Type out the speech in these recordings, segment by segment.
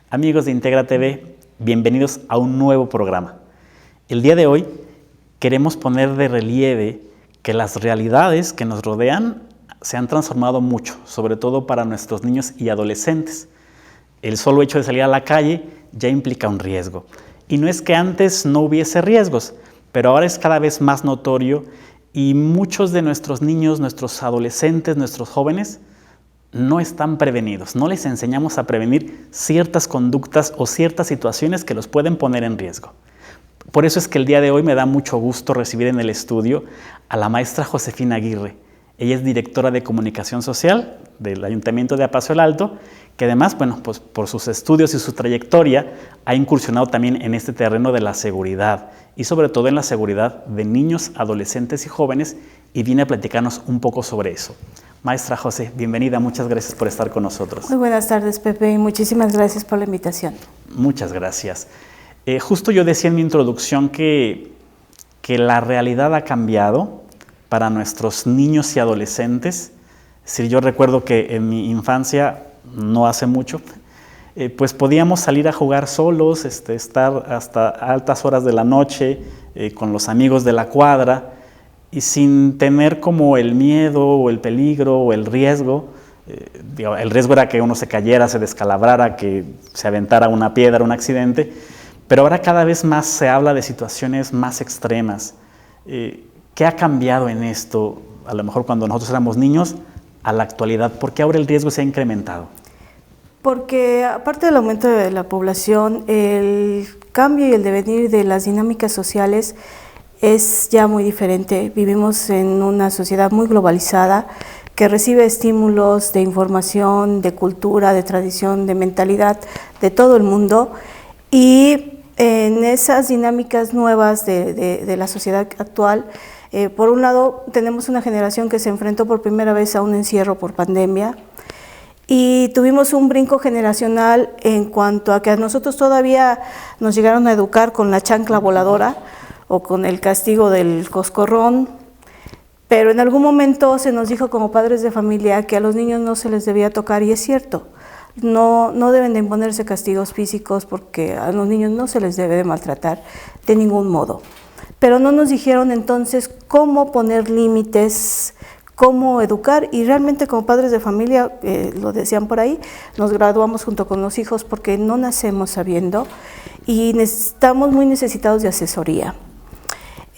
Amigos de Integra TV, bienvenidos a un nuevo programa. El día de hoy queremos poner de relieve que las realidades que nos rodean se han transformado mucho, sobre todo para nuestros niños y adolescentes. El solo hecho de salir a la calle ya implica un riesgo. Y no es que antes no hubiese riesgos, pero ahora es cada vez más notorio y muchos de nuestros niños, nuestros adolescentes, nuestros jóvenes no están prevenidos, no les enseñamos a prevenir ciertas conductas o ciertas situaciones que los pueden poner en riesgo. Por eso es que el día de hoy me da mucho gusto recibir en el estudio a la maestra Josefina Aguirre. Ella es directora de Comunicación Social del Ayuntamiento de Apaseo el Alto, que además, pues por sus estudios y su trayectoria, ha incursionado también en este terreno de la seguridad y sobre todo en la seguridad de niños, adolescentes y jóvenes, y viene a platicarnos un poco sobre eso. Maestra José, bienvenida, muchas gracias por estar con nosotros. Muy buenas tardes, Pepe, y muchísimas gracias por la invitación. Muchas gracias. Justo yo decía en mi introducción que la realidad ha cambiado para nuestros niños y adolescentes. Es decir, yo recuerdo que en mi infancia, no hace mucho, pues podíamos salir a jugar solos, estar hasta altas horas de la noche con los amigos de la cuadra, y sin tener como el miedo o el peligro o el riesgo. El riesgo era que uno se cayera, se descalabrara, que se aventara una piedra, un accidente, pero ahora cada vez más se habla de situaciones más extremas. ¿Qué ha cambiado en esto, a lo mejor cuando nosotros éramos niños, a la actualidad? ¿Por qué ahora el riesgo se ha incrementado? Porque aparte del aumento de la población, el cambio y el devenir de las dinámicas sociales es ya muy diferente. Vivimos en una sociedad muy globalizada que recibe estímulos de información, de cultura, de tradición, de mentalidad de todo el mundo, y en esas dinámicas nuevas de la sociedad actual, por un lado tenemos una generación que se enfrentó por primera vez a un encierro por pandemia, y tuvimos un brinco generacional en cuanto a que a nosotros todavía nos llegaron a educar con la chancla voladora o con el castigo del coscorrón, pero en algún momento se nos dijo como padres de familia que a los niños no se les debía tocar, y es cierto, no deben de imponerse castigos físicos porque a los niños no se les debe de maltratar de ningún modo. Pero no nos dijeron entonces cómo poner límites, cómo educar, y realmente como padres de familia, lo decían por ahí, nos graduamos junto con los hijos porque no nacemos sabiendo y estamos muy necesitados de asesoría.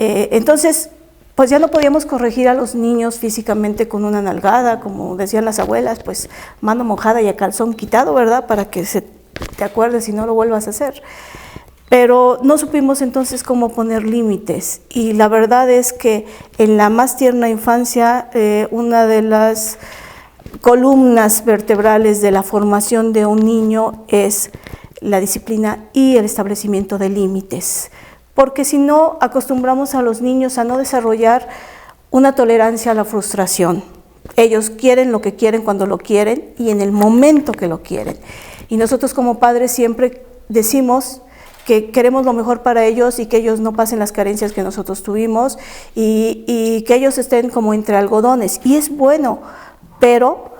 Entonces, pues ya no podíamos corregir a los niños físicamente con una nalgada, como decían las abuelas, pues mano mojada y a calzón quitado, ¿verdad? Para que te acuerdes y no lo vuelvas a hacer. Pero no supimos entonces cómo poner límites, y la verdad es que en la más tierna infancia, una de las columnas vertebrales de la formación de un niño es la disciplina y el establecimiento de límites, porque si no acostumbramos a los niños a no desarrollar una tolerancia a la frustración. Ellos quieren lo que quieren cuando lo quieren y en el momento que lo quieren, y nosotros como padres siempre decimos que queremos lo mejor para ellos y que ellos no pasen las carencias que nosotros tuvimos, y que ellos estén como entre algodones, y es bueno, pero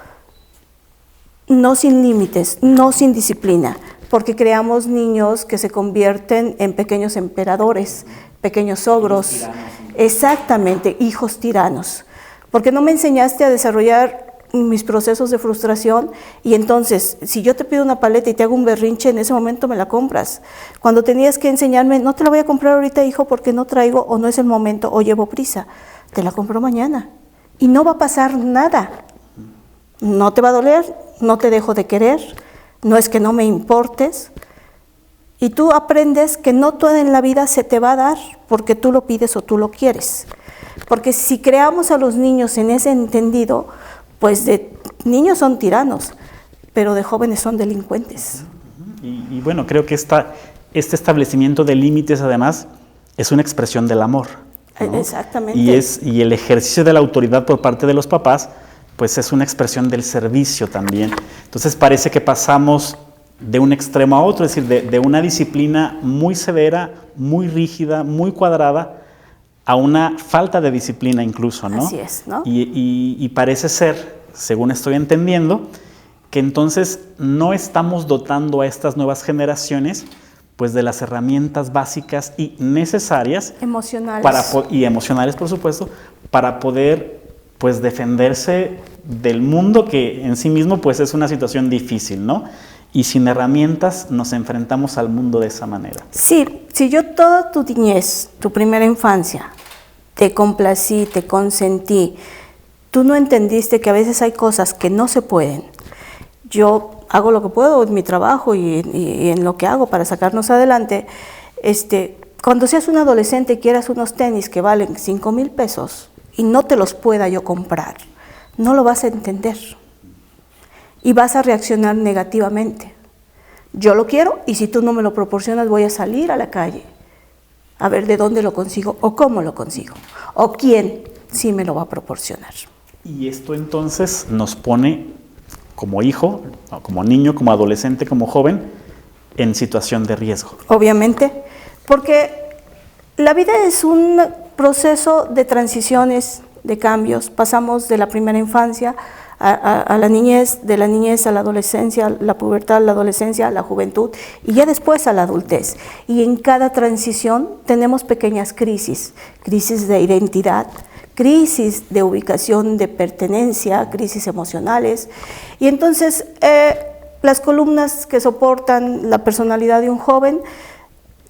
no sin límites, no sin disciplina, porque creamos niños que se convierten en pequeños emperadores, pequeños ogros, exactamente, hijos tiranos, porque no me enseñaste a desarrollar mis procesos de frustración, y entonces si yo te pido una paleta y te hago un berrinche, en ese momento me la compras, cuando tenías que enseñarme, no te la voy a comprar ahorita, hijo, porque no traigo, o no es el momento, o llevo prisa, te la compro mañana, y no va a pasar nada, no te va a doler, no te dejo de querer, no es que no me importes, y tú aprendes que no todo en la vida se te va a dar porque tú lo pides o tú lo quieres, porque si creamos a los niños en ese entendido, pues de niños son tiranos, pero de jóvenes son delincuentes. Y bueno, creo que este establecimiento de límites además es una expresión del amor, ¿no? Exactamente. Y el ejercicio de la autoridad por parte de los papás, pues es una expresión del servicio también. Entonces parece que pasamos de un extremo a otro, es decir, de una disciplina muy severa, muy rígida, muy cuadrada, a una falta de disciplina incluso, ¿no? Así es, ¿no? Y parece ser, según estoy entendiendo, que entonces no estamos dotando a estas nuevas generaciones pues de las herramientas básicas y necesarias emocionales y emocionales, por supuesto, para poder pues defenderse del mundo que en sí mismo pues es una situación difícil, ¿no? Y sin herramientas nos enfrentamos al mundo de esa manera. Sí, si yo toda tu niñez, tu primera infancia, te complací, te consentí, tú no entendiste que a veces hay cosas que no se pueden. Yo hago lo que puedo en mi trabajo y en lo que hago para sacarnos adelante. Cuando seas un adolescente y quieras unos tenis que valen 5,000 pesos y no te los pueda yo comprar, no lo vas a entender y vas a reaccionar negativamente. Yo lo quiero y si tú no me lo proporcionas voy a salir a la calle a ver de dónde lo consigo o cómo lo consigo o quién sí me lo va a proporcionar. Y esto entonces nos pone como hijo, como niño, como adolescente, como joven, en situación de riesgo. Obviamente, porque la vida es un proceso de transiciones, de cambios. Pasamos de la primera infancia a la niñez, de la niñez a la adolescencia, la pubertad, la adolescencia, la juventud y ya después a la adultez. Y en cada transición tenemos pequeñas crisis, crisis de identidad, crisis de ubicación, de pertenencia, crisis emocionales. Y entonces las columnas que soportan la personalidad de un joven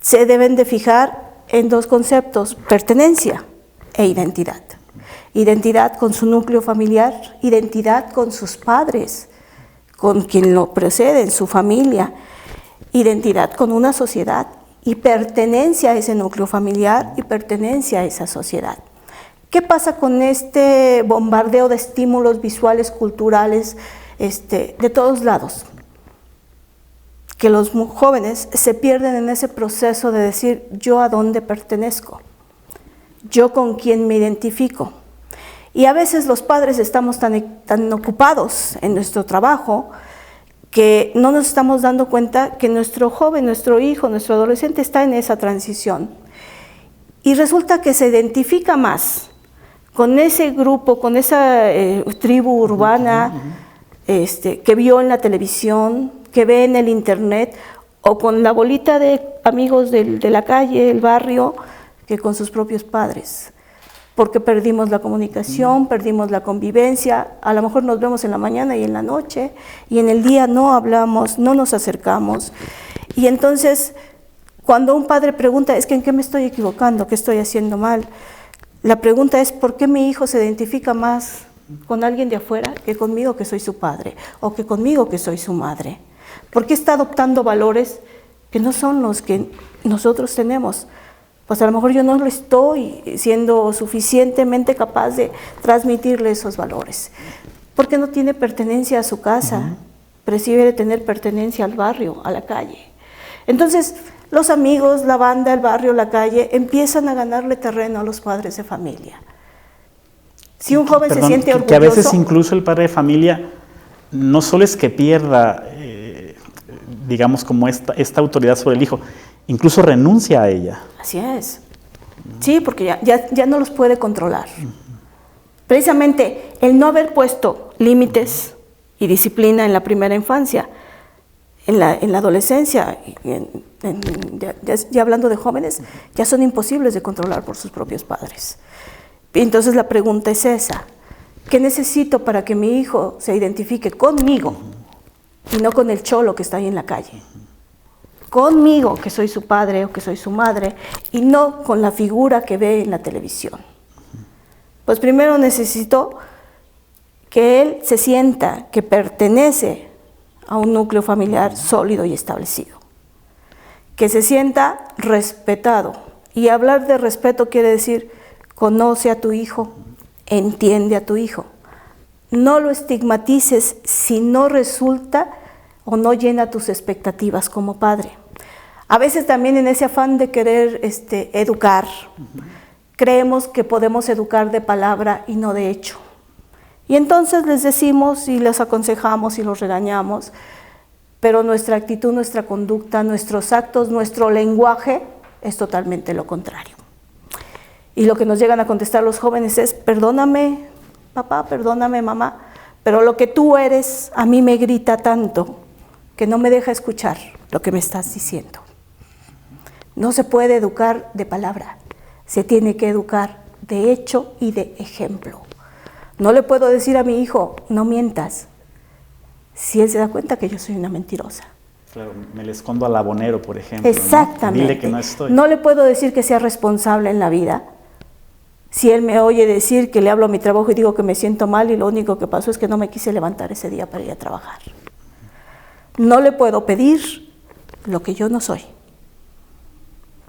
se deben de fijar en dos conceptos: pertenencia e identidad. Identidad con su núcleo familiar, identidad con sus padres, con quien lo preceden, su familia, identidad con una sociedad y pertenencia a ese núcleo familiar y pertenencia a esa sociedad. ¿Qué pasa con este bombardeo de estímulos visuales, culturales, de todos lados? Que los jóvenes se pierden en ese proceso de decir, ¿yo a dónde pertenezco? ¿Yo con quién me identifico? Y a veces los padres estamos tan ocupados en nuestro trabajo que no nos estamos dando cuenta que nuestro joven, nuestro hijo, nuestro adolescente está en esa transición. Y resulta que se identifica más con ese grupo, con esa tribu urbana que vio en la televisión, que ve en el internet, o con la bolita de amigos de la calle, el barrio, que con sus propios padres. Porque perdimos la comunicación, perdimos la convivencia, a lo mejor nos vemos en la mañana y en la noche, y en el día no hablamos, no nos acercamos. Y entonces, cuando un padre pregunta, es que ¿en qué me estoy equivocando? ¿Qué estoy haciendo mal? La pregunta es, ¿por qué mi hijo se identifica más con alguien de afuera que conmigo que soy su padre? O que conmigo que soy su madre. ¿Por qué está adoptando valores que no son los que nosotros tenemos? Pues a lo mejor yo no lo estoy siendo suficientemente capaz de transmitirle esos valores. Porque no tiene pertenencia a su casa, prefiere tener pertenencia al barrio, a la calle. Entonces, los amigos, la banda, el barrio, la calle, empiezan a ganarle terreno a los padres de familia. Si un joven se siente orgulloso... Que a veces incluso el padre de familia no solo es que pierda, digamos, como esta autoridad sobre el hijo, incluso renuncia a ella. Así es. Sí, porque ya no los puede controlar. Precisamente el no haber puesto límites y disciplina en la primera infancia, en la adolescencia, ya hablando de jóvenes, ya son imposibles de controlar por sus propios padres. Entonces la pregunta es esa: ¿qué necesito para que mi hijo se identifique conmigo y no con el cholo que está ahí en la calle? Conmigo, que soy su padre o que soy su madre, y no con la figura que ve en la televisión. Pues primero necesito que él se sienta que pertenece a un núcleo familiar sólido y establecido, que se sienta respetado. Y hablar de respeto quiere decir, conoce a tu hijo, entiende a tu hijo. No lo estigmatices si no resulta o no llena tus expectativas como padre. A veces también en ese afán de querer educar, creemos que podemos educar de palabra y no de hecho. Y entonces les decimos y les aconsejamos y los regañamos, pero nuestra actitud, nuestra conducta, nuestros actos, nuestro lenguaje es totalmente lo contrario. Y lo que nos llegan a contestar los jóvenes es, perdóname papá, perdóname mamá, pero lo que tú eres a mí me grita tanto que no me deja escuchar lo que me estás diciendo. No se puede educar de palabra, se tiene que educar de hecho y de ejemplo. No le puedo decir a mi hijo, no mientas, si él se da cuenta que yo soy una mentirosa. Claro, me le escondo al abonero, por ejemplo. Exactamente. ¿No? Dile que no estoy. No le puedo decir que sea responsable en la vida. Si él me oye decir que le hablo a mi trabajo y digo que me siento mal y lo único que pasó es que no me quise levantar ese día para ir a trabajar. No le puedo pedir lo que yo no soy.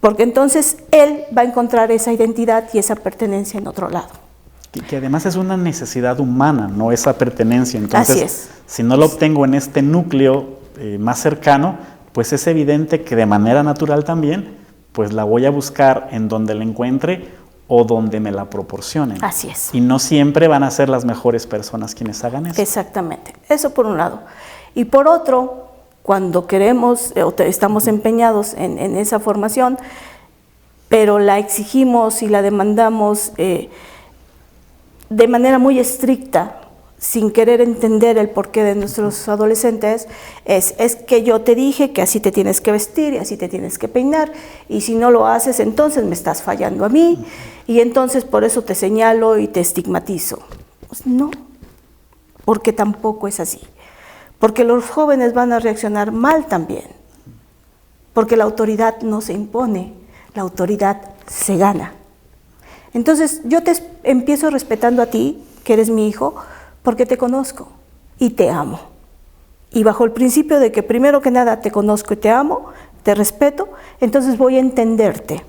Porque entonces él va a encontrar esa identidad y esa pertenencia en otro lado. Que además es una necesidad humana, no esa pertenencia. Entonces, así es. Si no lo obtengo en este núcleo más cercano, pues es evidente que de manera natural también, pues la voy a buscar en donde la encuentre o donde me la proporcionen. Así es. Y no siempre van a ser las mejores personas quienes hagan eso. Exactamente. Eso por un lado. Y por otro, cuando queremos o estamos empeñados en esa formación, pero la exigimos y la demandamos de manera muy estricta, sin querer entender el porqué de nuestros adolescentes, es que yo te dije que así te tienes que vestir y así te tienes que peinar, y si no lo haces, entonces me estás fallando a mí, y entonces por eso te señalo y te estigmatizo. Pues no, porque tampoco es así. Porque los jóvenes van a reaccionar mal también, porque la autoridad no se impone, la autoridad se gana. Entonces yo te empiezo respetando a ti, que eres mi hijo, porque te conozco y te amo. Y bajo el principio de que primero que nada te conozco y te amo, te respeto, entonces voy a entenderte.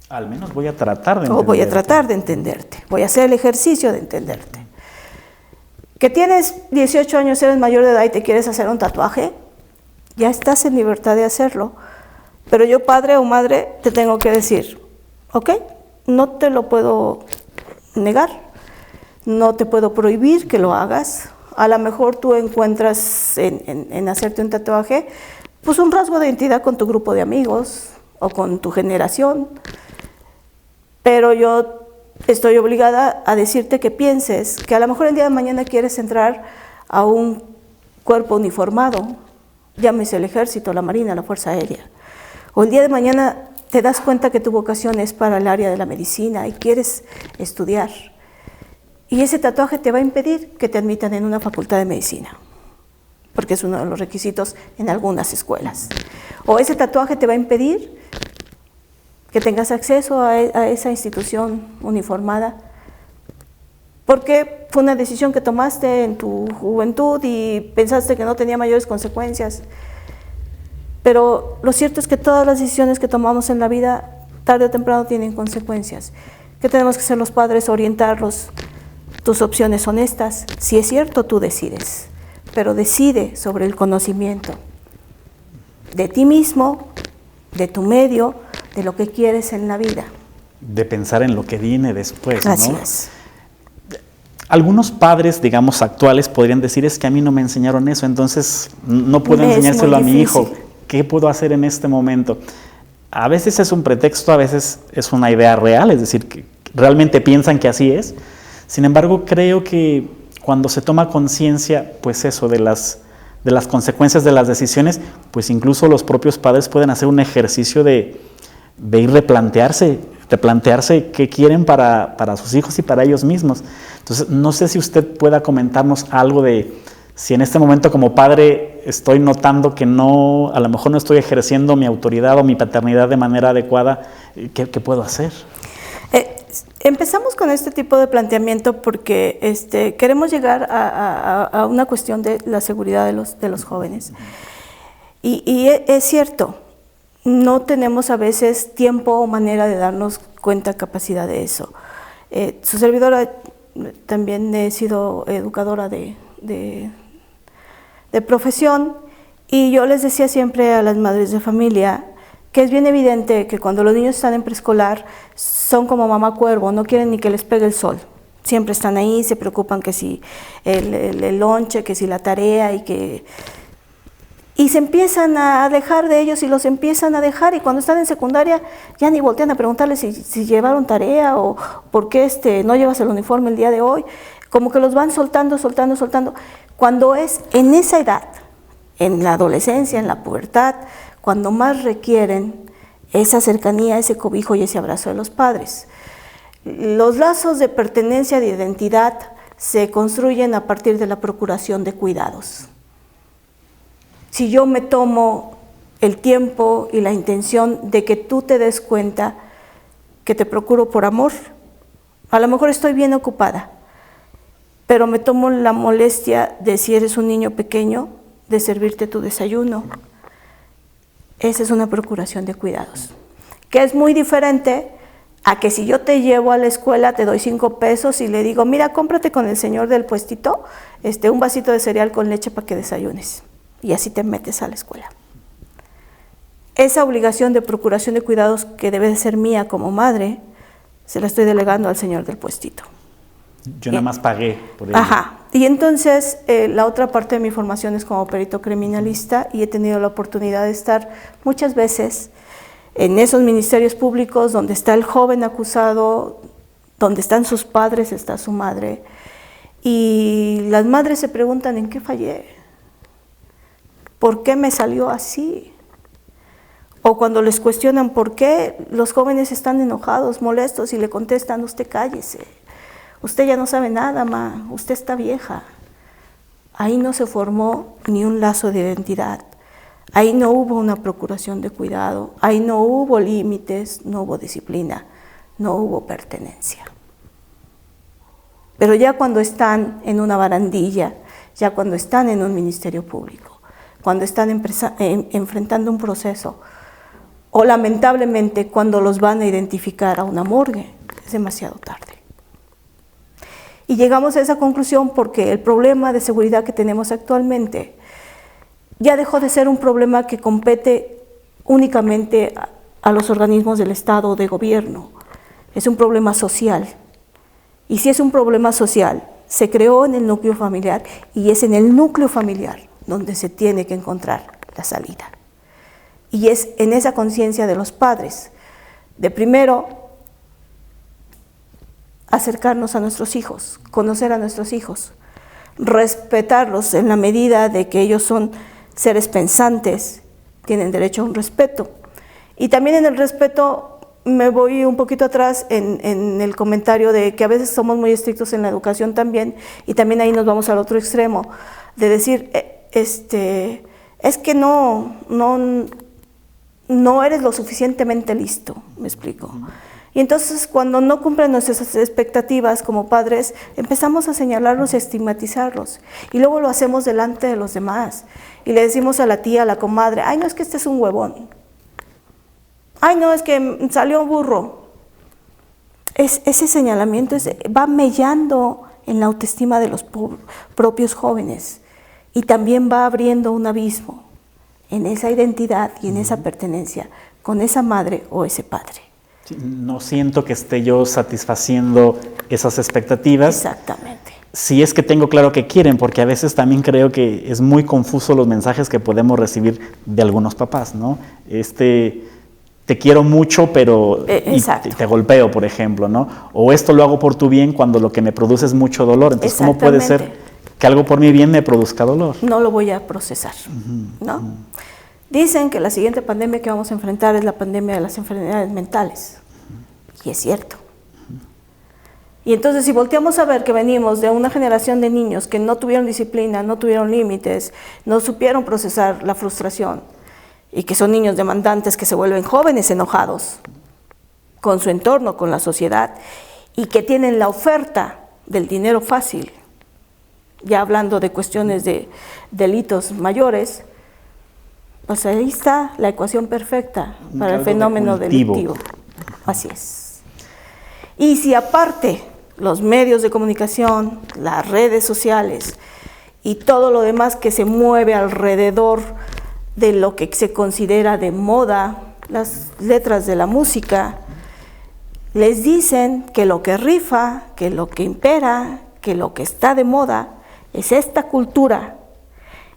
Al menos voy a tratar de entenderte. O voy a tratar de entenderte, voy a hacer el ejercicio de entenderte. Que tienes 18 años, eres mayor de edad y te quieres hacer un tatuaje, ya estás en libertad de hacerlo. Pero yo, padre o madre, te tengo que decir, ¿ok? No te lo puedo negar, no te puedo prohibir que lo hagas. A lo mejor tú encuentras en hacerte un tatuaje, pues un rasgo de identidad con tu grupo de amigos o con tu generación. Pero yo estoy obligada a decirte que pienses que a lo mejor el día de mañana quieres entrar a un cuerpo uniformado, llámese el ejército, la marina, la fuerza aérea. O el día de mañana te das cuenta que tu vocación es para el área de la medicina y quieres estudiar. Y ese tatuaje te va a impedir que te admitan en una facultad de medicina, porque es uno de los requisitos en algunas escuelas. O ese tatuaje te va a impedir que tengas acceso a esa institución uniformada, porque fue una decisión que tomaste en tu juventud y pensaste que no tenía mayores consecuencias. Pero lo cierto es que todas las decisiones que tomamos en la vida, tarde o temprano, tienen consecuencias. ¿Qué tenemos que hacer los padres? Orientarlos. Tus opciones son estas. Si es cierto, tú decides, pero decide sobre el conocimiento de ti mismo, de tu medio, de lo que quieres en la vida. De pensar en lo que viene después, ¿no? Así es. Algunos padres, digamos, actuales podrían decir, es que a mí no me enseñaron eso, entonces no puedo enseñárselo a mi hijo. ¿Qué puedo hacer en este momento? A veces es un pretexto, a veces es una idea real, es decir, que realmente piensan que así es. Sin embargo, creo que cuando se toma conciencia, pues eso, de las consecuencias de las decisiones, pues incluso los propios padres pueden hacer un ejercicio de ir replantearse qué quieren para sus hijos y para ellos mismos. Entonces, no sé si usted pueda comentarnos algo de si en este momento como padre estoy notando que no, a lo mejor no estoy ejerciendo mi autoridad o mi paternidad de manera adecuada, ¿qué puedo hacer? Empezamos con este tipo de planteamiento porque queremos llegar a una cuestión de la seguridad de los jóvenes. Y es cierto, no tenemos a veces tiempo o manera de darnos cuenta, capacidad de eso. Su servidora, también he sido educadora de profesión, y yo les decía siempre a las madres de familia que es bien evidente que cuando los niños están en preescolar son como mamá cuervo, no quieren ni que les pegue el sol. Siempre están ahí, se preocupan que si el lonche, que si la tarea y se empiezan a alejar de ellos y los empiezan a dejar, y cuando están en secundaria ya ni voltean a preguntarles si llevaron tarea o por qué no llevas el uniforme el día de hoy. como que los van soltando. Cuando es en esa edad, en la adolescencia, en la pubertad, cuando más requieren esa cercanía, ese cobijo y ese abrazo de los padres. Los lazos de pertenencia, de identidad, se construyen a partir de la procuración de cuidados. Si yo me tomo el tiempo y la intención de que tú te des cuenta que te procuro por amor, a lo mejor estoy bien ocupada, pero me tomo la molestia de, si eres un niño pequeño, de servirte tu desayuno. Esa es una procuración de cuidados, que es muy diferente a que si yo te llevo a la escuela, te doy 5 pesos y le digo, mira, cómprate con el señor del puestito un vasito de cereal con leche para que desayunes. Y así te metes a la escuela. Esa obligación de procuración de cuidados que debe de ser mía como madre, se la estoy delegando al señor del puestito. Yo nada más pagué por ello. Ajá. Y entonces la otra parte de mi formación es como perito criminalista y he tenido la oportunidad de estar muchas veces en esos ministerios públicos donde está el joven acusado, donde están sus padres, está su madre, y las madres se preguntan, ¿en qué fallé? ¿Por qué me salió así? O cuando les cuestionan por qué, los jóvenes están enojados, molestos, y le contestan, usted cállese, usted ya no sabe nada, ma, usted está vieja. Ahí no se formó ni un lazo de identidad. Ahí no hubo una procuración de cuidado, ahí no hubo límites, no hubo disciplina, no hubo pertenencia. Pero ya cuando están en una barandilla, ya cuando están en un ministerio público, cuando están enfrentando un proceso, o lamentablemente cuando los van a identificar a una morgue, es demasiado tarde. Y llegamos a esa conclusión porque el problema de seguridad que tenemos actualmente ya dejó de ser un problema que compete únicamente a los organismos del Estado o de gobierno. Es un problema social. Y si es un problema social, se creó en el núcleo familiar y es en el núcleo familiar donde se tiene que encontrar la salida. Y es en esa conciencia de los padres, de primero acercarnos a nuestros hijos, conocer a nuestros hijos, respetarlos en la medida de que ellos son seres pensantes, tienen derecho a un respeto. Y también en el respeto me voy un poquito atrás en el comentario de que a veces somos muy estrictos en la educación también, y también ahí nos vamos al otro extremo, de decir, es que no eres lo suficientemente listo, me explico. Y entonces cuando no cumplen nuestras expectativas como padres, empezamos a señalarlos y a estigmatizarlos. Y luego lo hacemos delante de los demás. Y le decimos a la tía, a la comadre, ay, no, es que este es un huevón. Ay, no, es que salió burro. Ese señalamiento va mellando en la autoestima de los propios jóvenes. Y también va abriendo un abismo en esa identidad y en esa pertenencia con esa madre o ese padre. No siento que esté yo satisfaciendo esas expectativas. Exactamente. Si es que tengo claro que quieren, porque a veces también creo que es muy confuso los mensajes que podemos recibir de algunos papás, ¿no? Te quiero mucho, pero y te golpeo, por ejemplo, ¿no? O esto lo hago por tu bien cuando lo que me produce es mucho dolor. Entonces, ¿cómo puede ser que algo por mi bien me produzca dolor? No lo voy a procesar, ¿no? Dicen que la siguiente pandemia que vamos a enfrentar es la pandemia de las enfermedades mentales. Y es cierto. Y entonces si volteamos a ver que venimos de una generación de niños que no tuvieron disciplina, no tuvieron límites, no supieron procesar la frustración, y que son niños demandantes que se vuelven jóvenes enojados con su entorno, con la sociedad, y que tienen la oferta del dinero fácil, ya hablando de cuestiones de delitos mayores, pues ahí está la ecuación perfecta para el fenómeno delictivo. Así es. Y si aparte los medios de comunicación, las redes sociales y todo lo demás que se mueve alrededor de lo que se considera de moda, las letras de la música, les dicen que lo que rifa, que lo que impera, que lo que está de moda es esta cultura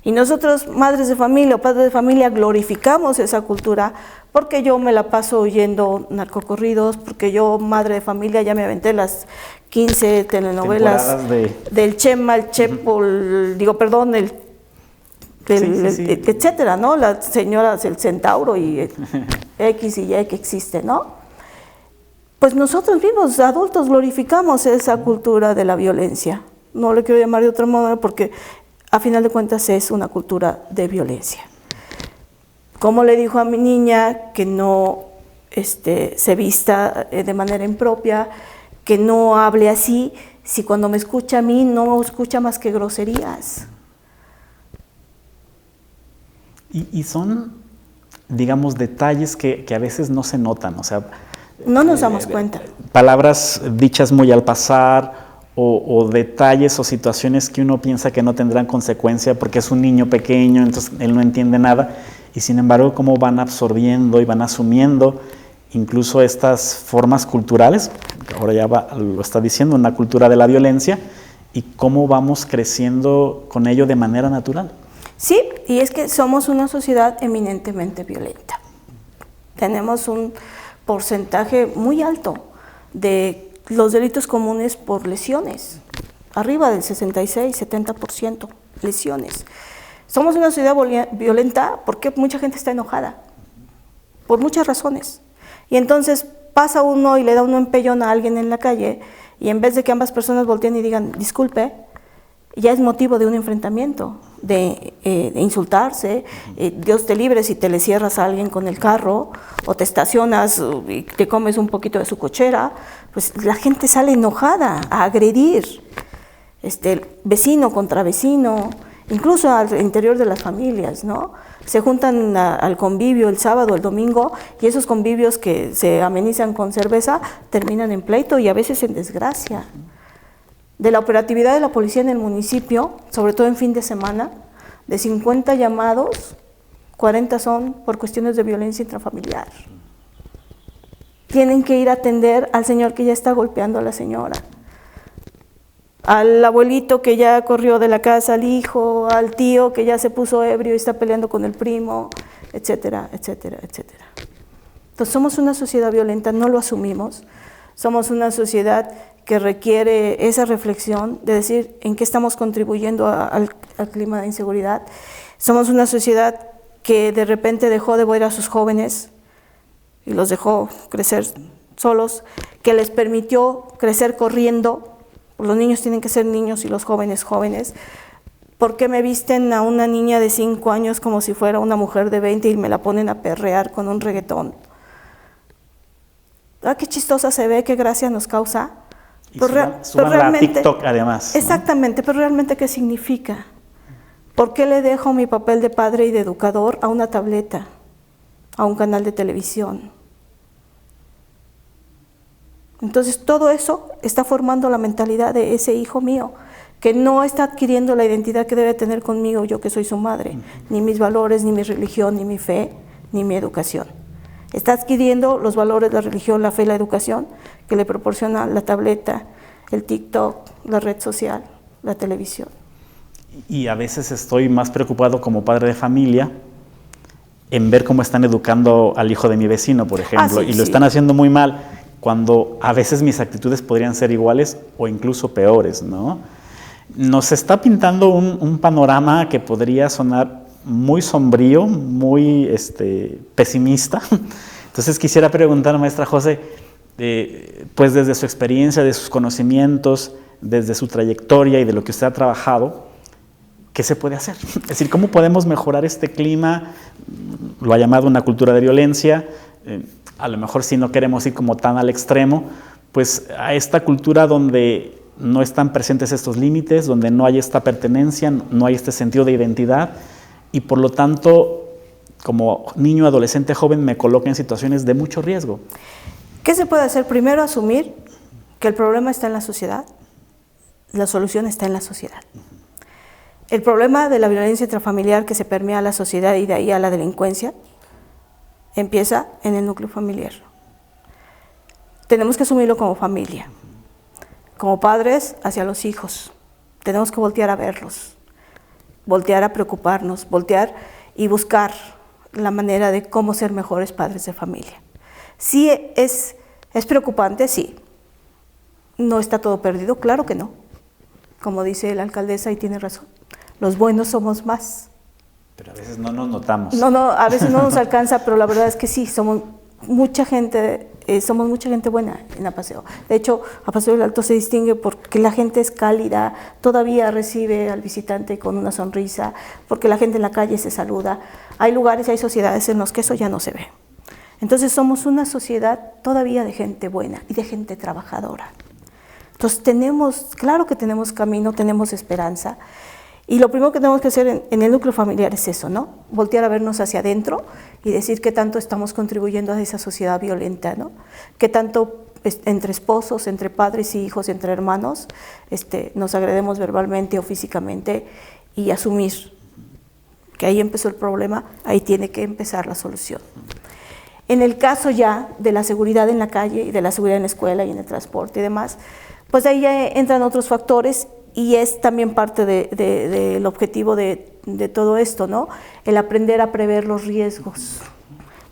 Y nosotros, madres de familia o padres de familia, glorificamos esa cultura porque yo me la paso oyendo narcocorridos, porque yo, madre de familia, ya me aventé las 15 telenovelas del Chema, el Chepo, etcétera, ¿no? Las señoras, el Centauro y X y Y que existe, ¿no? Pues nosotros mismos, adultos, glorificamos esa cultura de la violencia. No le quiero llamar de otra manera porque a final de cuentas es una cultura de violencia. ¿Cómo le dijo a mi niña que no se vista de manera impropia, que no hable así, si cuando me escucha a mí no escucha más que groserías? Y son, digamos, detalles que a veces no se notan, o sea... No nos damos cuenta. Palabras dichas muy al pasar o detalles o situaciones que uno piensa que no tendrán consecuencia porque es un niño pequeño, entonces él no entiende nada, y sin embargo cómo van absorbiendo y van asumiendo incluso estas formas culturales, ahora ya lo está diciendo, una cultura de la violencia, y cómo vamos creciendo con ello de manera natural. Sí, y es que somos una sociedad eminentemente violenta. Tenemos un porcentaje muy alto de los delitos comunes por lesiones, arriba del 66-70% lesiones. Somos una sociedad violenta porque mucha gente está enojada, por muchas razones. Y entonces pasa uno y le da un empellón a alguien en la calle, y en vez de que ambas personas volteen y digan disculpe, ya es motivo de un enfrentamiento, de insultarse. Dios te libre si te le cierras a alguien con el carro o te estacionas y te comes un poquito de su cochera, pues la gente sale enojada a agredir, vecino contra vecino, incluso al interior de las familias, ¿no? Se juntan al convivio el sábado, el domingo, y esos convivios que se amenizan con cerveza terminan en pleito y a veces en desgracia. De la operatividad de la policía en el municipio, sobre todo en fin de semana, de 50 llamados, 40 son por cuestiones de violencia intrafamiliar. Tienen que ir a atender al señor que ya está golpeando a la señora, al abuelito que ya corrió de la casa al hijo, al tío que ya se puso ebrio y está peleando con el primo, etcétera, etcétera, etcétera. Entonces somos una sociedad violenta, no lo asumimos, somos una sociedad que requiere esa reflexión de decir en qué estamos contribuyendo al clima de inseguridad. Somos una sociedad que de repente dejó de ver a sus jóvenes y los dejó crecer solos, que les permitió crecer corriendo. Los niños tienen que ser niños y los jóvenes jóvenes. ¿Por qué me visten a una niña de 5 años como si fuera una mujer de 20 y me la ponen a perrear con un reggaetón? ¿Ah, qué chistosa se ve, qué gracia nos causa? Y suban a TikTok además, ¿no? Exactamente, pero realmente ¿qué significa? ¿Por qué le dejo mi papel de padre y de educador a una tableta, a un canal de televisión? Entonces todo eso está formando la mentalidad de ese hijo mío, que no está adquiriendo la identidad que debe tener conmigo, yo que soy su madre, ni mis valores, ni mi religión, ni mi fe, ni mi educación. Está adquiriendo los valores, la religión, la fe y la educación que le proporciona la tableta, el TikTok, la red social, la televisión. Y a veces estoy más preocupado como padre de familia en ver cómo están educando al hijo de mi vecino, por ejemplo, y lo están haciendo muy mal, cuando a veces mis actitudes podrían ser iguales o incluso peores, ¿no? Nos está pintando un panorama que podría sonar muy sombrío, muy pesimista. Entonces quisiera preguntar, maestra José, pues desde su experiencia, de sus conocimientos, desde su trayectoria y de lo que usted ha trabajado, ¿qué se puede hacer? Es decir, ¿cómo podemos mejorar este clima? Lo ha llamado una cultura de violencia, a lo mejor si no queremos ir como tan al extremo, pues a esta cultura donde no están presentes estos límites, donde no hay esta pertenencia, no hay este sentido de identidad, y por lo tanto, como niño, adolescente, joven, me coloca en situaciones de mucho riesgo. ¿Qué se puede hacer? Primero, asumir que el problema está en la sociedad, la solución está en la sociedad. El problema de la violencia intrafamiliar que se permea a la sociedad y de ahí a la delincuencia empieza en el núcleo familiar. Tenemos que asumirlo como familia, como padres hacia los hijos. Tenemos que voltear a verlos. voltear a preocuparnos, voltear y buscar la manera de cómo ser mejores padres de familia. Sí es preocupante, sí. No está todo perdido, claro que no. Como dice la alcaldesa, y tiene razón, los buenos somos más. Pero a veces no nos notamos. No, a veces no nos alcanza, pero la verdad es que sí, somos mucha gente buena en Apaseo. De hecho, Apaseo del Alto se distingue porque la gente es cálida, todavía recibe al visitante con una sonrisa, porque la gente en la calle se saluda. Hay lugares, hay sociedades en los que eso ya no se ve. Entonces somos una sociedad todavía de gente buena y de gente trabajadora. Entonces claro que tenemos camino, tenemos esperanza. Y lo primero que tenemos que hacer en el núcleo familiar es eso, ¿no? Voltear a vernos hacia adentro y decir qué tanto estamos contribuyendo a esa sociedad violenta, ¿no? Qué tanto entre esposos, entre padres y hijos, entre hermanos, nos agredemos verbalmente o físicamente, y asumir que ahí empezó el problema, ahí tiene que empezar la solución. En el caso ya de la seguridad en la calle y de la seguridad en la escuela y en el transporte y demás, pues ahí ya entran otros factores. Y es también parte del objetivo de todo esto, ¿no? El aprender a prever los riesgos.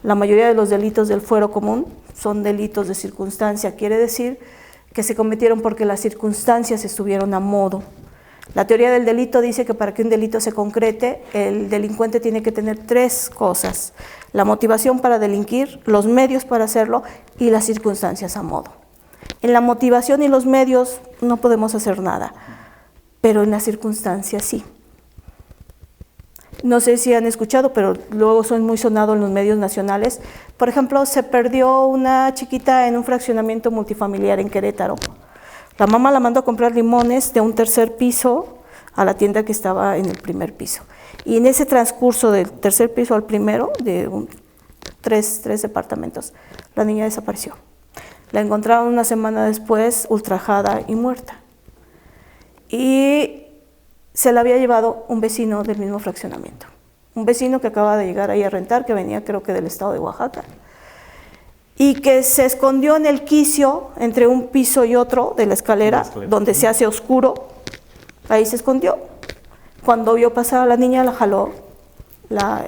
La mayoría de los delitos del fuero común son delitos de circunstancia, quiere decir que se cometieron porque las circunstancias estuvieron a modo. La teoría del delito dice que para que un delito se concrete, el delincuente tiene que tener 3 cosas: la motivación para delinquir, los medios para hacerlo y las circunstancias a modo. En la motivación y los medios no podemos hacer nada, pero en las circunstancias sí. No sé si han escuchado, pero luego son muy sonados en los medios nacionales. Por ejemplo, se perdió una chiquita en un fraccionamiento multifamiliar en Querétaro. La mamá la mandó a comprar limones de un 3er piso a la tienda que estaba en el 1er piso. Y en ese transcurso del 3er piso al primero, de 3 departamentos, la niña desapareció. La encontraron una semana después, ultrajada y muerta. Y se la había llevado un vecino del mismo fraccionamiento. Un vecino que acaba de llegar ahí a rentar, que venía creo que del estado de Oaxaca. Y que se escondió en el quicio entre un piso y otro de la escalera, donde se hace oscuro. Ahí se escondió. Cuando vio pasar a la niña, la jaló, la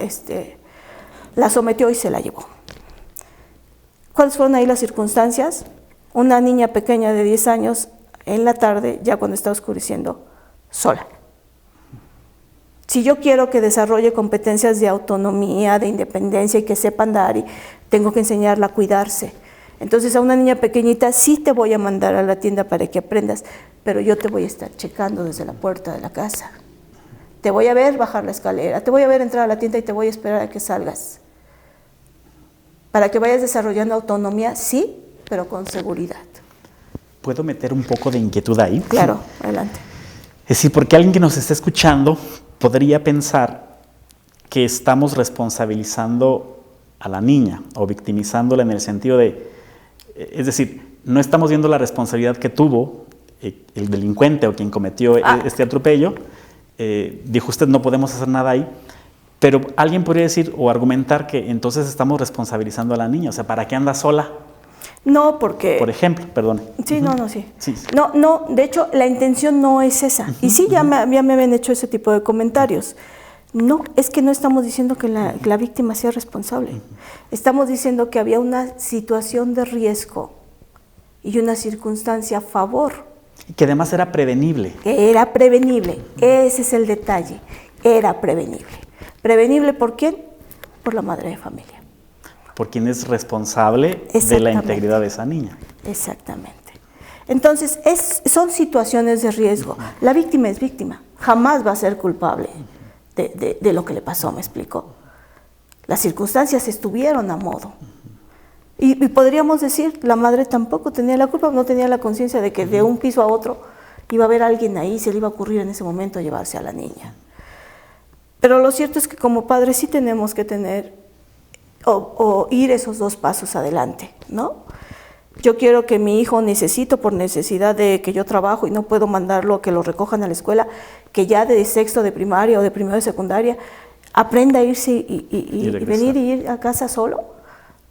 sometió y se la llevó. ¿Cuáles fueron ahí las circunstancias? Una niña pequeña de 10 años en la tarde, ya cuando está oscureciendo, sola. Si yo quiero que desarrolle competencias de autonomía, de independencia y que sepa andar, tengo que enseñarla a cuidarse. Entonces a una niña pequeñita sí te voy a mandar a la tienda para que aprendas, pero yo te voy a estar checando desde la puerta de la casa. Te voy a ver bajar la escalera, te voy a ver entrar a la tienda y te voy a esperar a que salgas. Para que vayas desarrollando autonomía, sí, pero con seguridad. ¿Puedo meter un poco de inquietud ahí? Claro, adelante. Es decir, porque alguien que nos está escuchando podría pensar que estamos responsabilizando a la niña o victimizándola en el sentido de, es decir, no estamos viendo la responsabilidad que tuvo el delincuente o quien cometió este atropello. Dijo usted, no podemos hacer nada ahí. Pero alguien podría decir o argumentar que entonces estamos responsabilizando a la niña, o sea, ¿para qué anda sola? No, porque... Por ejemplo, perdón. Sí, sí. Sí. No, de hecho, la intención no es esa. Y sí, ya me habían hecho ese tipo de comentarios. No, es que no estamos diciendo que la víctima sea responsable. Estamos diciendo que había una situación de riesgo y una circunstancia a favor. Y que además era prevenible. Que era prevenible, ese es el detalle, era prevenible. ¿Prevenible por quién? Por la madre de familia. Por quien es responsable de la integridad de esa niña. Exactamente. Entonces, son situaciones de riesgo. La víctima es víctima, jamás va a ser culpable de lo que le pasó, ¿me explico? Las circunstancias estuvieron a modo. Y podríamos decir, la madre tampoco tenía la culpa, no tenía la conciencia de que de un piso a otro iba a haber alguien ahí, se le iba a ocurrir en ese momento llevarse a la niña. Pero lo cierto es que como padres sí tenemos que tener o ir esos 2 pasos adelante, ¿no? Yo quiero que mi hijo, necesito por necesidad de que yo trabajo y no puedo mandarlo a que lo recojan a la escuela, que ya de 6º de primaria o de 1º de secundaria aprenda a irse y venir y ir a casa solo.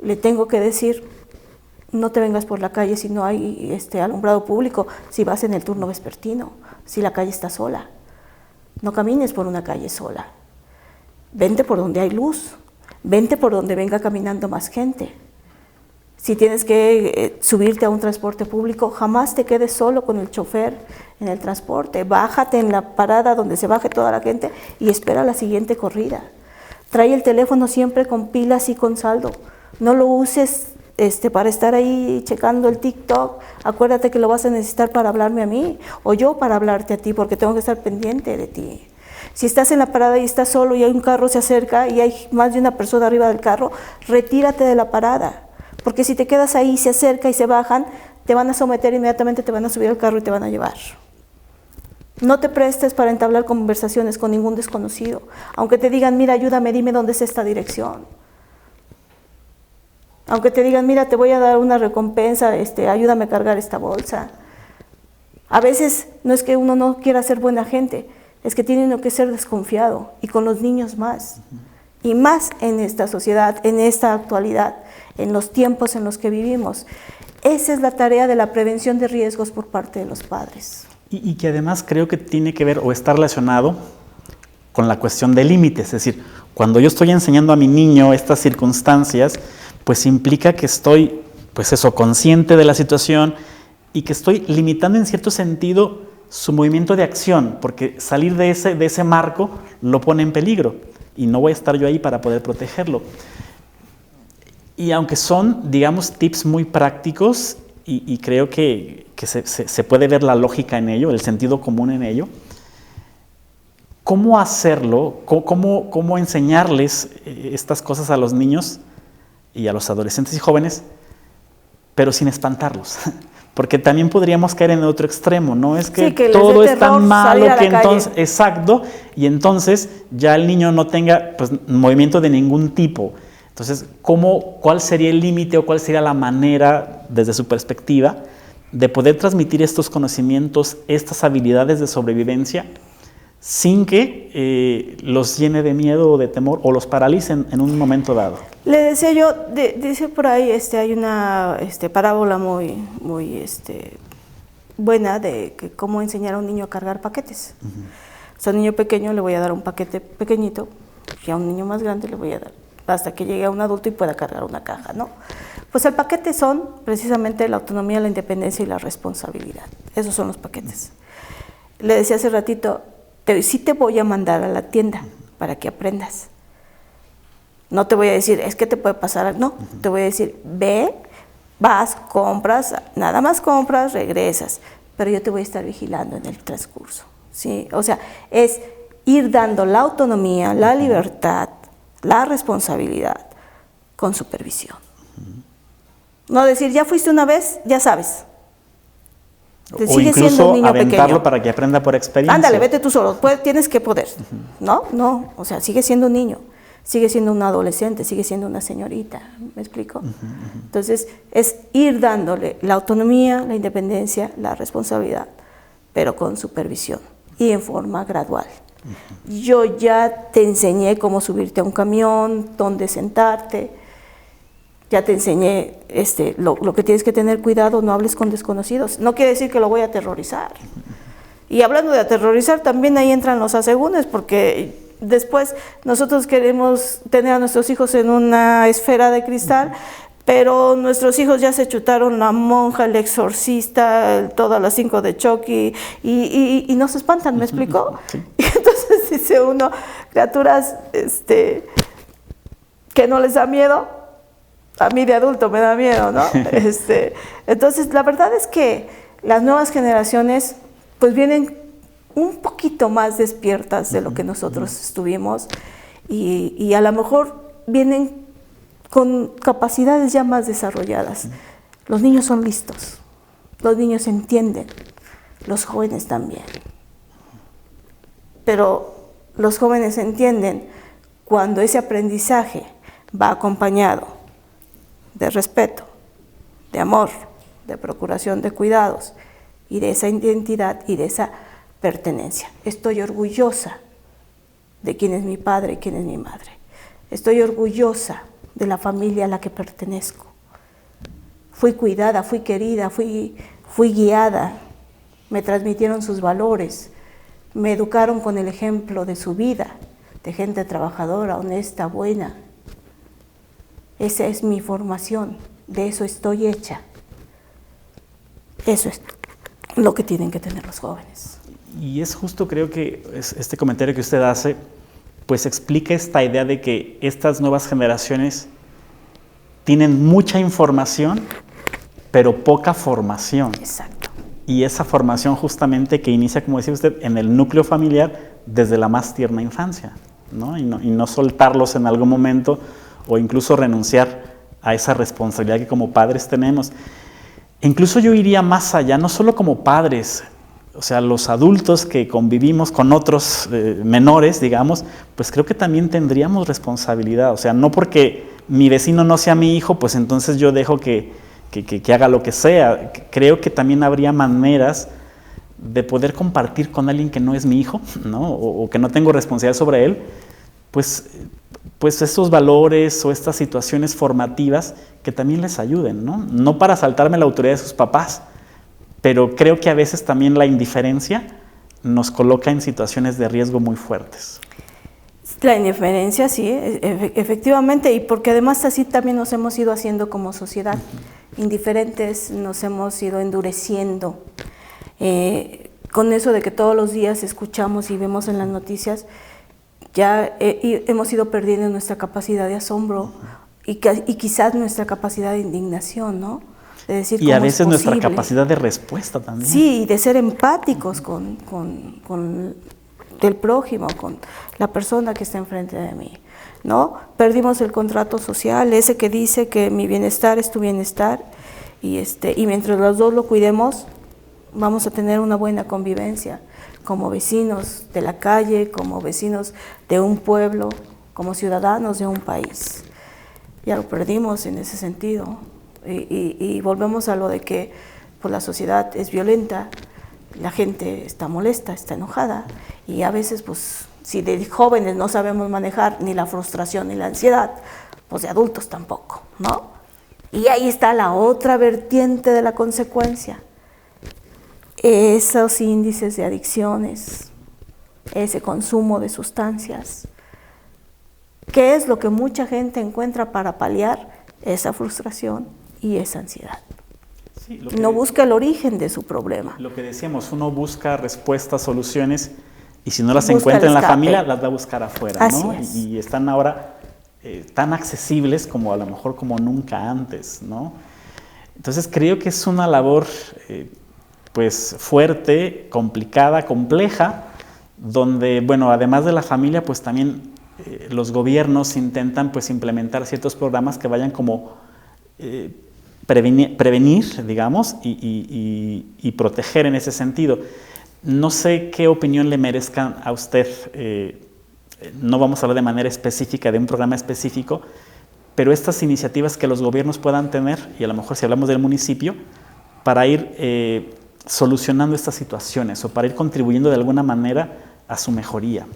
Le tengo que decir, no te vengas por la calle si no hay alumbrado público, si vas en el turno vespertino, si la calle está sola. No camines por una calle sola. Vente por donde hay luz. Vente por donde venga caminando más gente. Si tienes que subirte a un transporte público, jamás te quedes solo con el chofer en el transporte. Bájate en la parada donde se baje toda la gente y espera la siguiente corrida. Trae el teléfono siempre con pilas y con saldo. No lo uses para estar ahí checando el TikTok. Acuérdate que lo vas a necesitar para hablarme a mí o yo para hablarte a ti, porque tengo que estar pendiente de ti. Si estás en la parada y estás solo y hay un carro se acerca y hay más de una persona arriba del carro, retírate de la parada. Porque si te quedas ahí, se acerca y se bajan, te van a someter inmediatamente, te van a subir al carro y te van a llevar. No te prestes para entablar conversaciones con ningún desconocido. Aunque te digan, mira, ayúdame, dime dónde es esta dirección. Aunque te digan, mira, te voy a dar una recompensa, ayúdame a cargar esta bolsa. A veces no es que uno no quiera ser buena gente, es que tiene uno que ser desconfiado, y con los niños más. Y más en esta sociedad, en esta actualidad, en los tiempos en los que vivimos. Esa es la tarea de la prevención de riesgos por parte de los padres. Y que además creo que tiene que ver o está relacionado con la cuestión de límites. Es decir, cuando yo estoy enseñando a mi niño estas circunstancias, pues implica que estoy, consciente de la situación y que estoy limitando en cierto sentido su movimiento de acción, porque salir de ese marco lo pone en peligro y no voy a estar yo ahí para poder protegerlo. Y aunque son, digamos, tips muy prácticos y creo que se puede ver la lógica en ello, el sentido común en ello, ¿cómo hacerlo? ¿Cómo enseñarles estas cosas a los niños y a los adolescentes y jóvenes, pero sin espantarlos? Porque también podríamos caer en el otro extremo, ¿no? Es que todo es tan malo que entonces, exacto, y entonces ya el niño no tenga movimiento de ningún tipo. Entonces, ¿cuál sería el límite o cuál sería la manera, desde su perspectiva, de poder transmitir estos conocimientos, estas habilidades de sobrevivencia, sin que los llene de miedo o de temor o los paralicen en un momento dado? Le decía yo, dice por ahí, hay una parábola muy buena de que cómo enseñar a un niño a cargar paquetes. O sea, a un niño pequeño le voy a dar un paquete pequeñito y a un niño más grande le voy a dar hasta que llegue a un adulto y pueda cargar una caja, ¿no? Pues el paquete son precisamente la autonomía, la independencia y la responsabilidad. Esos son los paquetes. Le decía hace ratito, sí te voy a mandar a la tienda para que aprendas. No te voy a decir, es que te puede pasar, no, te voy a decir, ve, vas, compras, nada más compras, regresas, pero yo te voy a estar vigilando en el transcurso, ¿sí? O sea, es ir dando la autonomía, la libertad, la responsabilidad con supervisión. No decir, ya fuiste una vez, ya sabes. O incluso aventarlo pequeño para que aprenda por experiencia. Ándale, vete tú solo, tienes que poder. No, o sea, sigue siendo un niño, sigue siendo un adolescente, sigue siendo una señorita, ¿me explico? Entonces, es ir dándole la autonomía, la independencia, la responsabilidad, pero con supervisión y en forma gradual. Yo ya te enseñé cómo subirte a un camión, dónde sentarte, ya te enseñé lo que tienes que tener cuidado, no hables con desconocidos. No quiere decir que lo voy a aterrorizar. Y hablando de aterrorizar, también ahí entran los asegúnes, porque después nosotros queremos tener a nuestros hijos en una esfera de cristal, pero nuestros hijos ya se chutaron La Monja, El Exorcista, todas las 5 de Chucky, y no se espantan, ¿me explicó? Sí. Y entonces dice uno, criaturas que no les da miedo, a mí de adulto me da miedo, ¿no? Entonces, la verdad es que las nuevas generaciones pues vienen un poquito más despiertas de lo que nosotros estuvimos y a lo mejor vienen con capacidades ya más desarrolladas. Los niños son listos, los niños entienden, los jóvenes también. Pero los jóvenes entienden cuando ese aprendizaje va acompañado de respeto, de amor, de procuración de cuidados y de esa identidad y de esa pertenencia. Estoy orgullosa de quién es mi padre y quién es mi madre. Estoy orgullosa de la familia a la que pertenezco. Fui cuidada, fui querida, fui guiada, me transmitieron sus valores, me educaron con el ejemplo de su vida, de gente trabajadora, honesta, buena. Esa es mi formación, de eso estoy hecha. Eso es lo que tienen que tener los jóvenes. Y es justo, creo que este comentario que usted hace, pues explica esta idea de que estas nuevas generaciones tienen mucha información, pero poca formación. Exacto. Y esa formación justamente que inicia, como decía usted, en el núcleo familiar desde la más tierna infancia, ¿no? Y no soltarlos en algún momento o incluso renunciar a esa responsabilidad que como padres tenemos. Incluso yo iría más allá, no solo como padres, o sea, los adultos que convivimos con otros menores, digamos, pues creo que también tendríamos responsabilidad. O sea, no porque mi vecino no sea mi hijo, pues entonces yo dejo que haga lo que sea. Creo que también habría maneras de poder compartir con alguien que no es mi hijo, ¿no? O que no tengo responsabilidad sobre él, pues estos valores o estas situaciones formativas que también les ayuden, ¿no? No para saltarme la autoridad de sus papás, pero creo que a veces también la indiferencia nos coloca en situaciones de riesgo muy fuertes. La indiferencia, sí, efectivamente, y porque además así también nos hemos ido haciendo como sociedad. Indiferentes, nos hemos ido endureciendo. Con eso de que todos los días escuchamos y vemos en las noticias, ya hemos ido perdiendo nuestra capacidad de asombro y quizás nuestra capacidad de indignación, ¿no? De decir, y a veces nuestra capacidad de respuesta también. Sí, y de ser empáticos con el prójimo, con la persona que está enfrente de mí, ¿no? Perdimos el contrato social, ese que dice que mi bienestar es tu bienestar, y mientras los dos lo cuidemos, vamos a tener una buena convivencia, como vecinos de la calle, como vecinos de un pueblo, como ciudadanos de un país. Ya lo perdimos en ese sentido. Y volvemos a lo de que pues, la sociedad es violenta, la gente está molesta, está enojada, y a veces, pues, si de jóvenes no sabemos manejar ni la frustración ni la ansiedad, pues de adultos tampoco, ¿no? Y ahí está la otra vertiente de la consecuencia. Esos índices de adicciones, ese consumo de sustancias, ¿qué es lo que mucha gente encuentra para paliar esa frustración y esa ansiedad? Sí, no busca el origen de su problema. Lo que decíamos, uno busca respuestas, soluciones, y si no las encuentra en la familia, las va a buscar afuera, ¿no? Y están ahora tan accesibles como a lo mejor como nunca antes, ¿no? Entonces creo que es una labor pues fuerte, complicada, compleja, donde, bueno, además de la familia, pues también los gobiernos intentan pues implementar ciertos programas que vayan como prevenir, digamos, y proteger en ese sentido. No sé qué opinión le merezcan a usted, no vamos a hablar de manera específica de un programa específico, pero estas iniciativas que los gobiernos puedan tener, y a lo mejor si hablamos del municipio, para ir solucionando estas situaciones o para ir contribuyendo de alguna manera a su mejoría.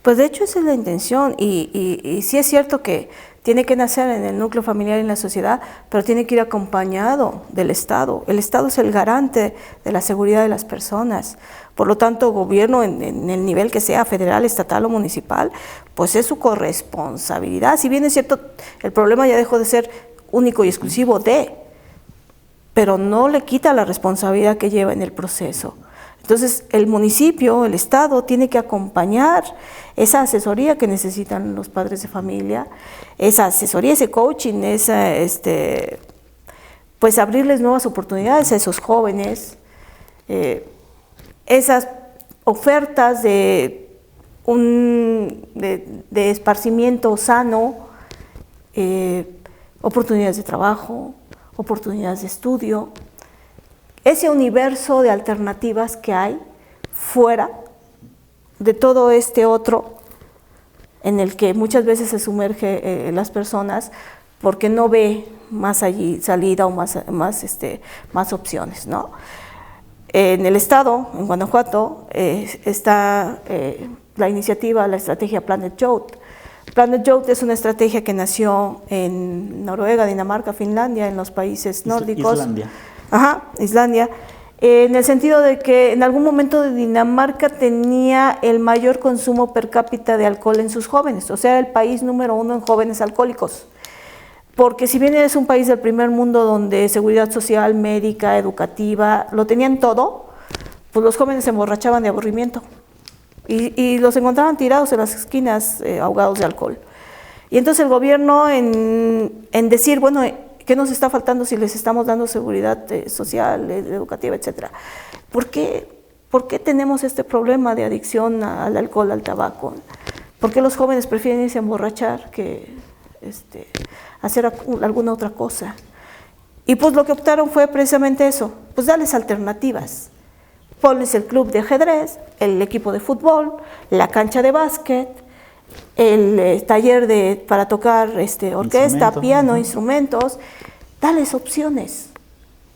Pues de hecho esa es la intención, y sí es cierto que tiene que nacer en el núcleo familiar y en la sociedad, pero tiene que ir acompañado del Estado. El Estado es el garante de la seguridad de las personas. Por lo tanto, gobierno en el nivel que sea, federal, estatal o municipal, pues es su corresponsabilidad. Si bien es cierto, el problema ya dejó de ser único y exclusivo pero no le quita la responsabilidad que lleva en el proceso. Entonces, el municipio, el Estado, tiene que acompañar esa asesoría que necesitan los padres de familia, esa asesoría, ese coaching, pues abrirles nuevas oportunidades a esos jóvenes, esas ofertas de esparcimiento sano, oportunidades de trabajo, oportunidades de estudio, ese universo de alternativas que hay fuera de todo este otro en el que muchas veces se sumerge las personas porque no ve más allí salida o más opciones, ¿no? En el Estado, en Guanajuato, está la iniciativa, la estrategia Planet Youth. Planet Youth es una estrategia que nació en Noruega, Dinamarca, Finlandia, en los países nórdicos. Islandia. Ajá, Islandia, en el sentido de que en algún momento Dinamarca tenía el mayor consumo per cápita de alcohol en sus jóvenes, o sea, el país número 1 en jóvenes alcohólicos. Porque si bien es un país del primer mundo donde seguridad social, médica, educativa, lo tenían todo, pues los jóvenes se emborrachaban de aburrimiento y los encontraban tirados en las esquinas ahogados de alcohol. Y entonces el gobierno en decir, bueno, ¿qué nos está faltando si les estamos dando seguridad social, educativa, etcétera? ¿Por qué tenemos este problema de adicción al alcohol, al tabaco? ¿Por qué los jóvenes prefieren irse a emborrachar que hacer alguna otra cosa? Y pues lo que optaron fue precisamente eso, pues darles alternativas. Ponles el club de ajedrez, el equipo de fútbol, la cancha de básquet, el taller para tocar orquesta, piano, instrumentos. Dales opciones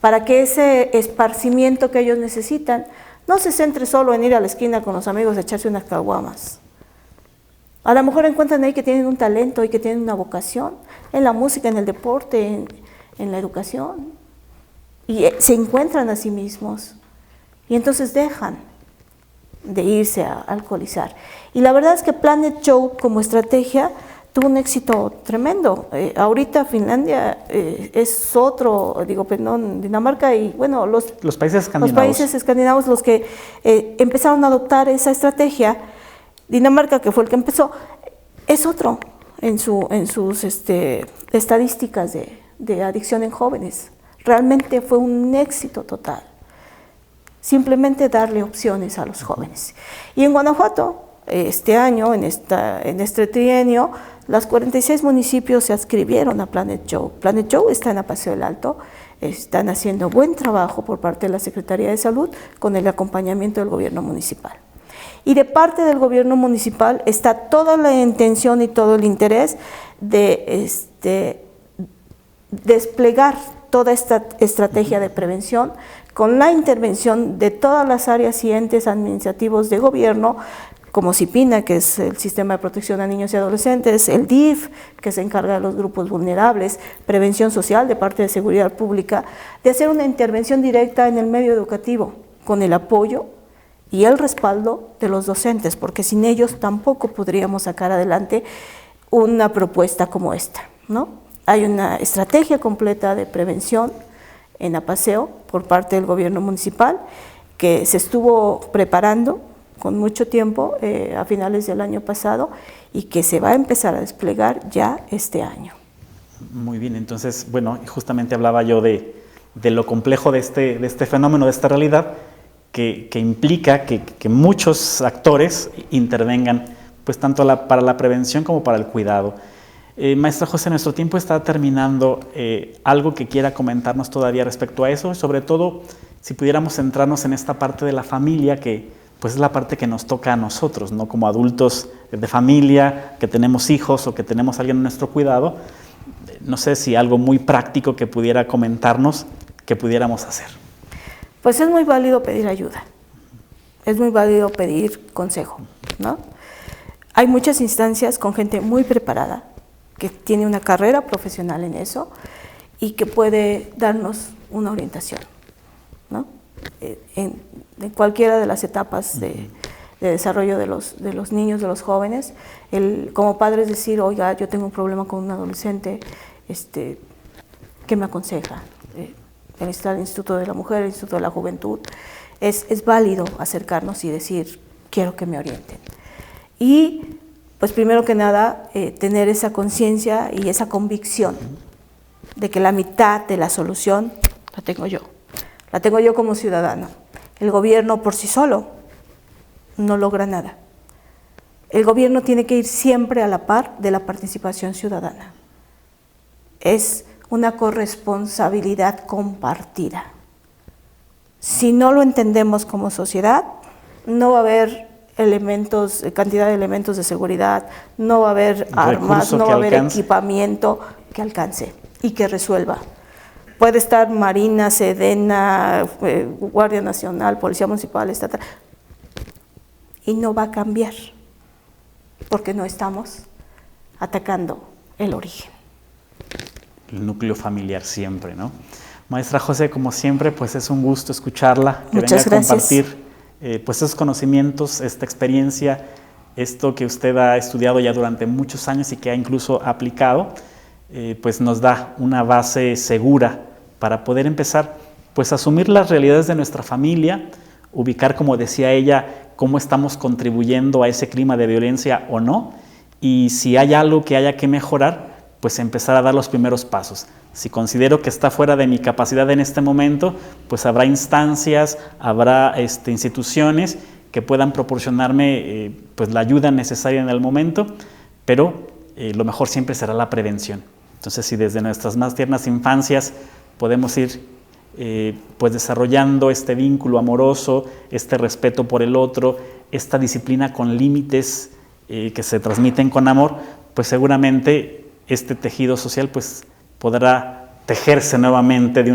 para que ese esparcimiento que ellos necesitan no se centre solo en ir a la esquina con los amigos a echarse unas caguamas. A lo mejor encuentran ahí que tienen un talento y que tienen una vocación en la música, en el deporte, en la educación, y se encuentran a sí mismos y entonces dejan de irse a alcoholizar. Y la verdad es que Planet Joe como estrategia tuvo un éxito tremendo. Ahorita Finlandia es otro, Dinamarca y bueno, los países escandinavos los que empezaron a adoptar esa estrategia. Dinamarca, que fue el que empezó, es otro en sus estadísticas de adicción en jóvenes. Realmente fue un éxito total. Simplemente darle opciones a los jóvenes. Y en Guanajuato, este año, en este trienio, los 46 municipios se adscribieron a Planet Joe. Planet Joe está en Apaseo del Alto, están haciendo buen trabajo por parte de la Secretaría de Salud con el acompañamiento del gobierno municipal. Y de parte del gobierno municipal está toda la intención y todo el interés de desplegar toda esta estrategia de prevención con la intervención de todas las áreas y entes administrativos de gobierno, como CIPINA, que es el Sistema de Protección a Niños y Adolescentes, el DIF, que se encarga de los grupos vulnerables, prevención social de parte de Seguridad Pública, de hacer una intervención directa en el medio educativo, con el apoyo y el respaldo de los docentes, porque sin ellos tampoco podríamos sacar adelante una propuesta como esta, ¿no? Hay una estrategia completa de prevención en Apaseo por parte del gobierno municipal que se estuvo preparando con mucho tiempo a finales del año pasado y que se va a empezar a desplegar ya este año. Muy bien, entonces, bueno, justamente hablaba yo de lo complejo de este fenómeno, de esta realidad, que implica que muchos actores intervengan, pues tanto para la prevención como para el cuidado. Maestra José, nuestro tiempo está terminando. ¿Algo que quiera comentarnos todavía respecto a eso? Sobre todo, si pudiéramos centrarnos en esta parte de la familia, que pues es la parte que nos toca a nosotros, ¿no? Como adultos de familia, que tenemos hijos o que tenemos a alguien en nuestro cuidado. No sé si algo muy práctico que pudiera comentarnos, que pudiéramos hacer. Pues es muy válido pedir ayuda, es muy válido pedir consejo, ¿no? Hay muchas instancias con gente muy preparada, que tiene una carrera profesional en eso y que puede darnos una orientación, ¿no? En cualquiera de las etapas de desarrollo de los niños, de los jóvenes, como padres decir, oiga, yo tengo un problema con un adolescente, ¿qué me aconseja? Está el Instituto de la Mujer, el Instituto de la Juventud. Es válido acercarnos y decir, quiero que me orienten. Y pues primero que nada, tener esa conciencia y esa convicción de que la mitad de la solución la tengo yo como ciudadano. El gobierno por sí solo no logra nada. El gobierno tiene que ir siempre a la par de la participación ciudadana. Es una corresponsabilidad compartida. Si no lo entendemos como sociedad, no va a haber cantidad de elementos de seguridad, no va a haber armas, no va a haber equipamiento que alcance y que resuelva. Puede estar Marina, Sedena, Guardia Nacional, Policía Municipal, Estatal, y no va a cambiar, porque no estamos atacando el origen. El núcleo familiar siempre, ¿no? Maestra José, como siempre, pues es un gusto escucharla, que Muchas venga a gracias. compartir pues esos conocimientos, esta experiencia, esto que usted ha estudiado ya durante muchos años y que ha incluso aplicado, pues nos da una base segura para poder empezar pues a asumir las realidades de nuestra familia, ubicar, como decía ella, cómo estamos contribuyendo a ese clima de violencia o no, y si hay algo que haya que mejorar, pues empezar a dar los primeros pasos. Si considero que está fuera de mi capacidad en este momento, pues habrá instancias, habrá instituciones que puedan proporcionarme pues la ayuda necesaria en el momento, pero lo mejor siempre será la prevención. Entonces, si desde nuestras más tiernas infancias podemos ir pues desarrollando este vínculo amoroso, este respeto por el otro, esta disciplina con límites que se transmiten con amor, pues seguramente este tejido social pues podrá tejerse nuevamente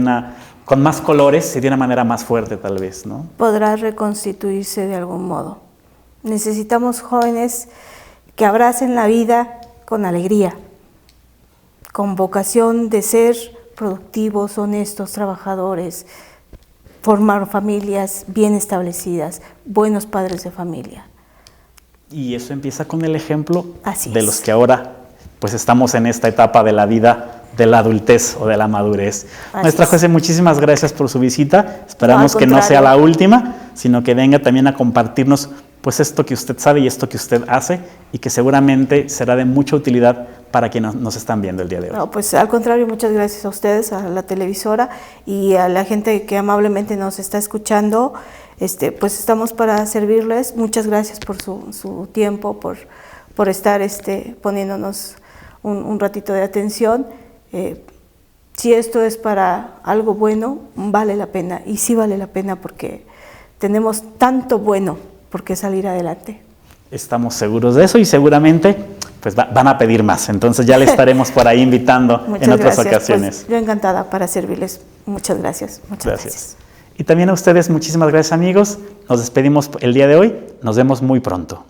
con más colores y de una manera más fuerte tal vez, ¿no? Podrá reconstituirse de algún modo. Necesitamos jóvenes que abracen la vida con alegría, con vocación de ser productivos, honestos, trabajadores, formar familias bien establecidas, buenos padres de familia. Y eso empieza con el ejemplo Así de es. los que ahora pues estamos en esta etapa de la vida, de la adultez o de la madurez. Maestra José, muchísimas gracias por su visita. Esperamos que no sea la última, sino que venga también a compartirnos pues esto que usted sabe y esto que usted hace, y que seguramente será de mucha utilidad para quienes nos están viendo el día de hoy. No, pues al contrario, muchas gracias a ustedes, a la televisora y a la gente que amablemente nos está escuchando. Pues estamos para servirles. Muchas gracias por su tiempo, por estar poniéndonos un ratito de atención. Si esto es para algo bueno, vale la pena, y sí vale la pena porque tenemos tanto bueno por qué salir adelante. Estamos seguros de eso y seguramente pues van a pedir más, entonces ya le estaremos por ahí invitando en otras ocasiones. Pues, yo encantada para servirles. Muchas gracias. Muchas gracias. Y también a ustedes, muchísimas gracias, amigos. Nos despedimos el día de hoy. Nos vemos muy pronto.